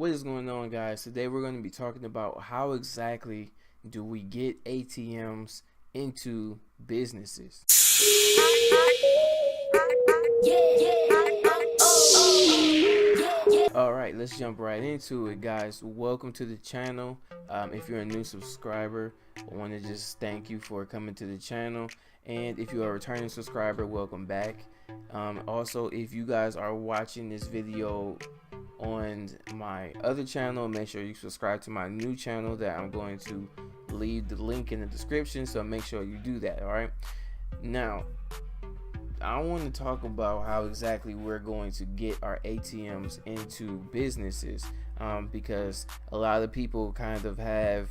What is going on, guys? Today we're going to be talking about how exactly do we get ATMs into businesses. Alright, let's jump right into it, guys. Welcome to the channel. If you're a new subscriber, I want to just thank you for coming to the channel. And if you are a returning subscriber, welcome back. Also, if you guys are watching this video on my other channel, make sure you subscribe to my new channel that I'm going to leave the link in the description, so make sure you do that. All right, now I want to talk about how exactly we're going to get our ATMs into businesses, because a lot of people kind of have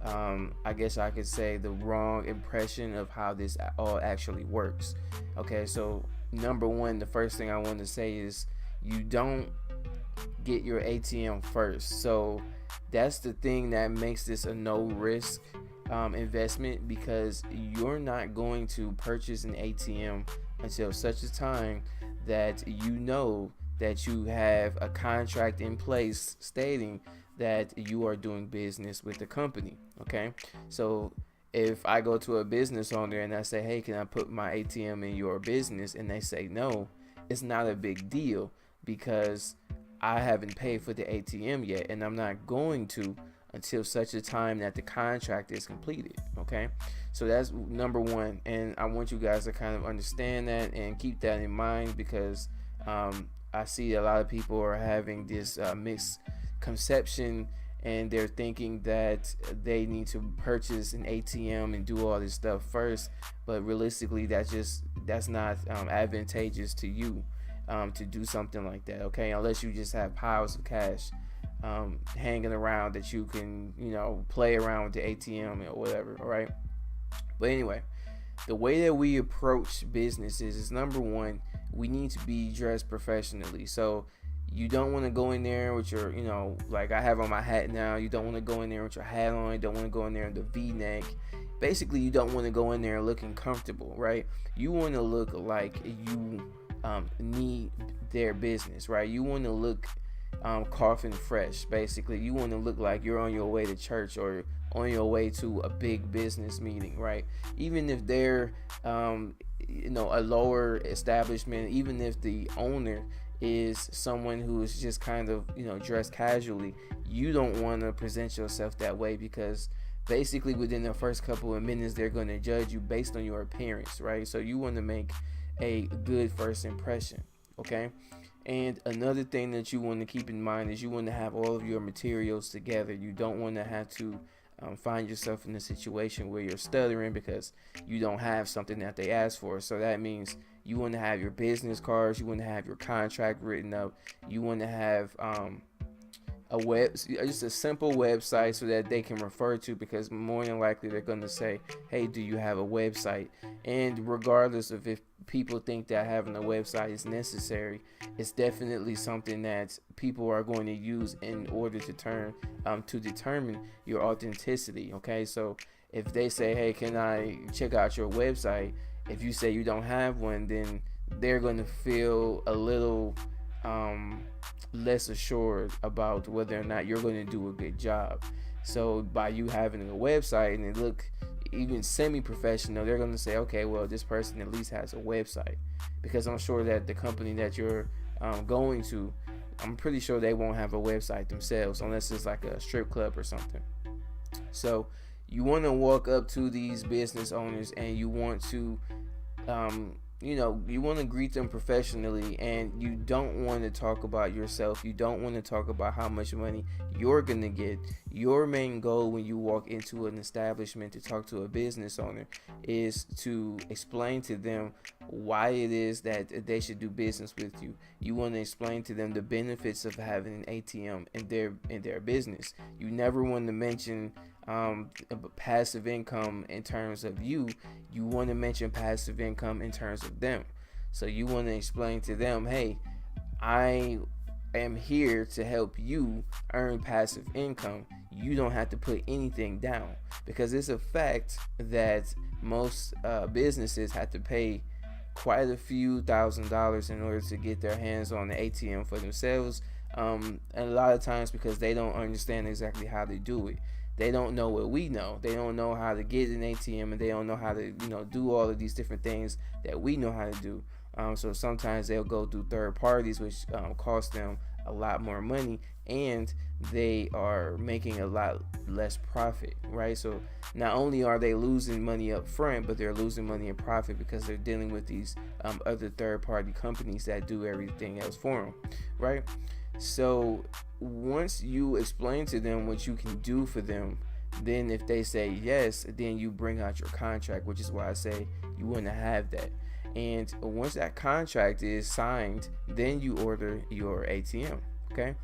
I guess I could say the wrong impression of how this all actually works. Okay, so number one, the first thing I want to say is you don't get your ATM first. So that's the thing that makes this a no risk investment, because you're not going to purchase an ATM until such a time that you know that you have a contract in place stating that you are doing business with the company. Okay, so if I go to a business owner and I say, hey, can I put my ATM in your business, and they say no, it's not a big deal, because I haven't paid for the ATM yet, and I'm not going to until such a time that the contract is completed. Okay, so that's number one, and I want you guys to kind of understand that and keep that in mind, because I see a lot of people are having this misconception, and they're thinking that they need to purchase an ATM and do all this stuff first, but realistically that's not advantageous to you to do something like that. Okay, unless you just have piles of cash hanging around that you can play around with the ATM or whatever. All right, but anyway, the way that we approach businesses is, number one, we need to be dressed professionally. So you don't want to go in there with your, like I have on my hat now, you don't want to go in there with your hat on, you don't want to go in there in the V-neck. Basically, you don't want to go in there looking comfortable, right? You want to look like you need their business, right? You want to look coffin fresh. Basically, you want to look like you're on your way to church or on your way to a big business meeting, right? Even if they're a lower establishment, even if the owner is someone who is just kind of dressed casually, you don't want to present yourself that way, because basically within the first couple of minutes they're going to judge you based on your appearance, right? So you want to make a good first impression. Okay, and another thing that you want to keep in mind is you want to have all of your materials together. You don't want to have to find yourself in a situation where you're stuttering because you don't have something that they asked for. So that means you want to have your business cards, you want to have your contract written up, you want to have just a simple website so that they can refer to, because more than likely they're going to say, hey, do you have a website? And regardless of if people think that having a website is necessary, it's definitely something that people are going to use in order to determine your authenticity. Okay, so if they say, hey, can I check out your website? If you say you don't have one, then they're going to feel a little less assured about whether or not you're going to do a good job. So by you having a website and it look even semi-professional, they're going to say, okay, well, this person at least has a website, because I'm sure that the company that you're going to, I'm pretty sure they won't have a website themselves unless it's like a strip club or something. So you want to walk up to these business owners and you want to you want to greet them professionally, and you don't want to talk about yourself. You don't want to talk about how much money you're going to get. Your main goal when you walk into an establishment to talk to a business owner is to explain to them why it is that they should do business with you. You want to explain to them the benefits of having an ATM in their business. You never want to mention passive income in terms of you. You want to mention passive income in terms of them. So you want to explain to them, hey, I am here to help you earn passive income. You don't have to put anything down, because it's a fact that most businesses have to pay quite a few $1,000s in order to get their hands on the ATM for themselves, And a lot of times because they don't understand exactly how to do it. They don't know what we know. They don't know how to get an ATM, and they don't know how to, do all of these different things that we know how to do. So sometimes they'll go through third parties, which cost them a lot more money, and they are making a lot less profit, right? So not only are they losing money up front, but they're losing money in profit because they're dealing with these other third party companies that do everything else for them, right? So once you explain to them what you can do for them, then if they say yes, then you bring out your contract, which is why I say you wouldn't have that. And once that contract is signed, then you order your ATM. Okay.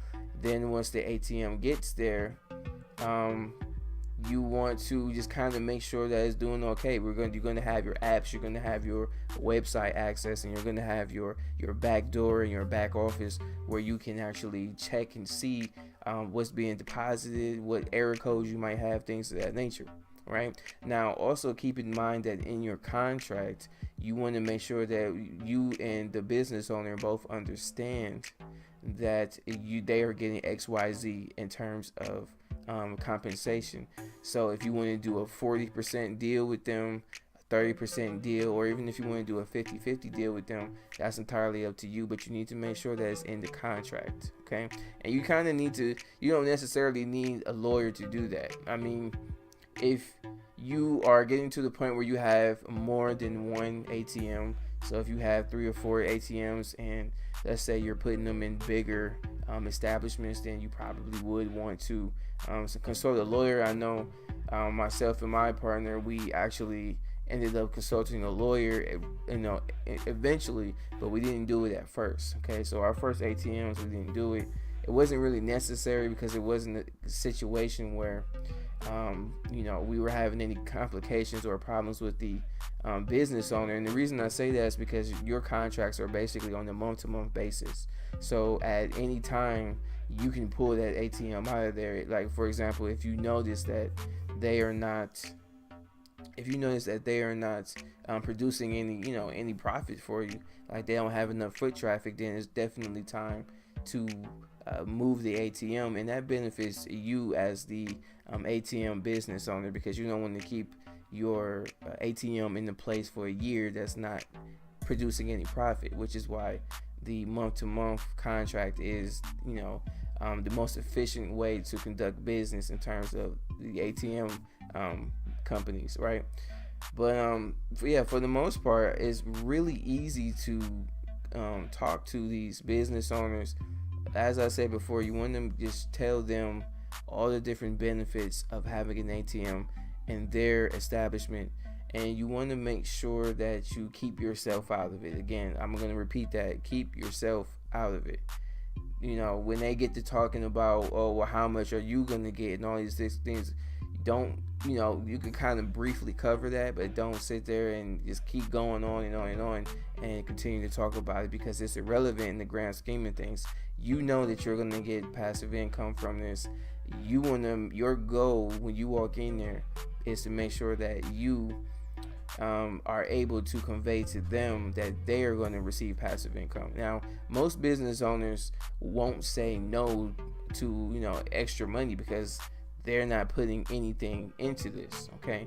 Then once the ATM gets there, you want to just kind of make sure that it's doing okay. You're going to have your apps, you're going to have your website access, and you're going to have your back door and your back office where you can actually check and see what's being deposited, what error codes you might have, things of that nature. Right now, also keep in mind that in your contract, you want to make sure that you and the business owner both understand that they are getting XYZ in terms of compensation. So if you want to do a 40% deal with them, a 30% deal, or even if you want to do a 50-50 deal with them, that's entirely up to you, but you need to make sure that it's in the contract. Okay. And you kind of need to, you don't necessarily need a lawyer to do that. I mean, if you are getting to the point where you have more than one ATM, so if you have 3 or 4 ATMs, and let's say you're putting them in bigger establishments, then you probably would want to consult a lawyer. I know myself and my partner, we actually ended up consulting a lawyer, eventually, but we didn't do it at first. Okay, so our first ATMs, we didn't do it. It wasn't really necessary because it wasn't a situation where we were having any complications or problems with the business owner. And the reason I say that is because your contracts are basically on a month-to-month basis. So at any time, you can pull that ATM out of there. Like, for example, if you notice that they are not producing any profit for you, like they don't have enough foot traffic, then it's definitely time to move the ATM, and that benefits you as the ATM business owner, because you don't want to keep your ATM in the place for a year that's not producing any profit, which is why the month-to-month contract is the most efficient way to conduct business in terms of the ATM companies, right? But for the most part, it's really easy to talk to these business owners. As I said before, you want to just tell them all the different benefits of having an ATM in their establishment, and you want to make sure that you keep yourself out of it. Again, I'm going to repeat that: keep yourself out of it. When they get to talking about, oh, well, how much are you going to get and all these things, don't, you can kind of briefly cover that, but don't sit there and just keep going on and on and on and continue to talk about it, because it's irrelevant in the grand scheme of things. You know that you're going to get passive income from this. Your goal when you walk in there is to make sure that you are able to convey to them that they are going to receive passive income. Now, most business owners won't say no to extra money because they're not putting anything into this. Okay.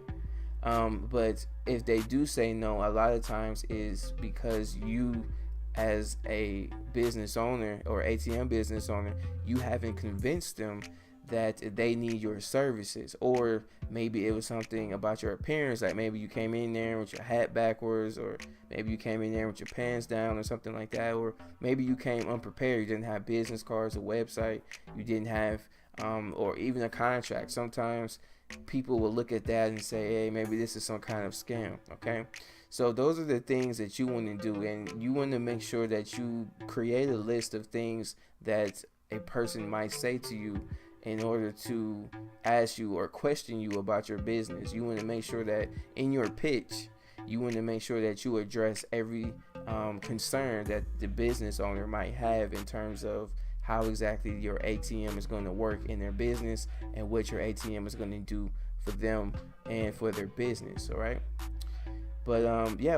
But if they do say no, a lot of times is because you, as a business owner or ATM business owner, you haven't convinced them that they need your services. Or maybe it was something about your appearance, like maybe you came in there with your hat backwards, or maybe you came in there with your pants down or something like that, or maybe you came unprepared. You didn't have business cards, a website, you didn't have or even a contract. Sometimes people will look at that and say, hey, maybe this is some kind of scam. Okay, so those are the things that you want to do, and you want to make sure that you create a list of things that a person might say to you in order to ask you or question you about your business. You want to make sure that in your pitch, you want to make sure that you address every concern that the business owner might have in terms of how exactly your ATM is going to work in their business and what your ATM is going to do for them and for their business. All right. But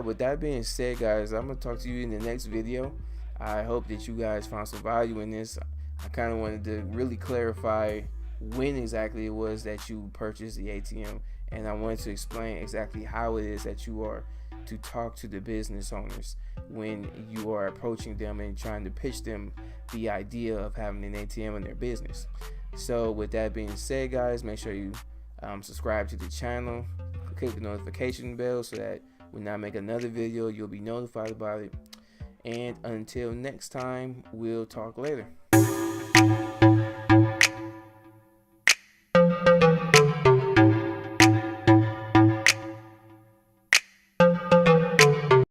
with that being said, guys, I'm going to talk to you in the next video. I hope that you guys found some value in this. I kind of wanted to really clarify when exactly it was that you purchased the ATM, and I wanted to explain exactly how it is that you are to talk to the business owners when you are approaching them and trying to pitch them the idea of having an ATM in their business. So with that being said, guys, make sure you subscribe to the channel, click the notification bell so that when I make another video, you'll be notified about it. And until next time, we'll talk later.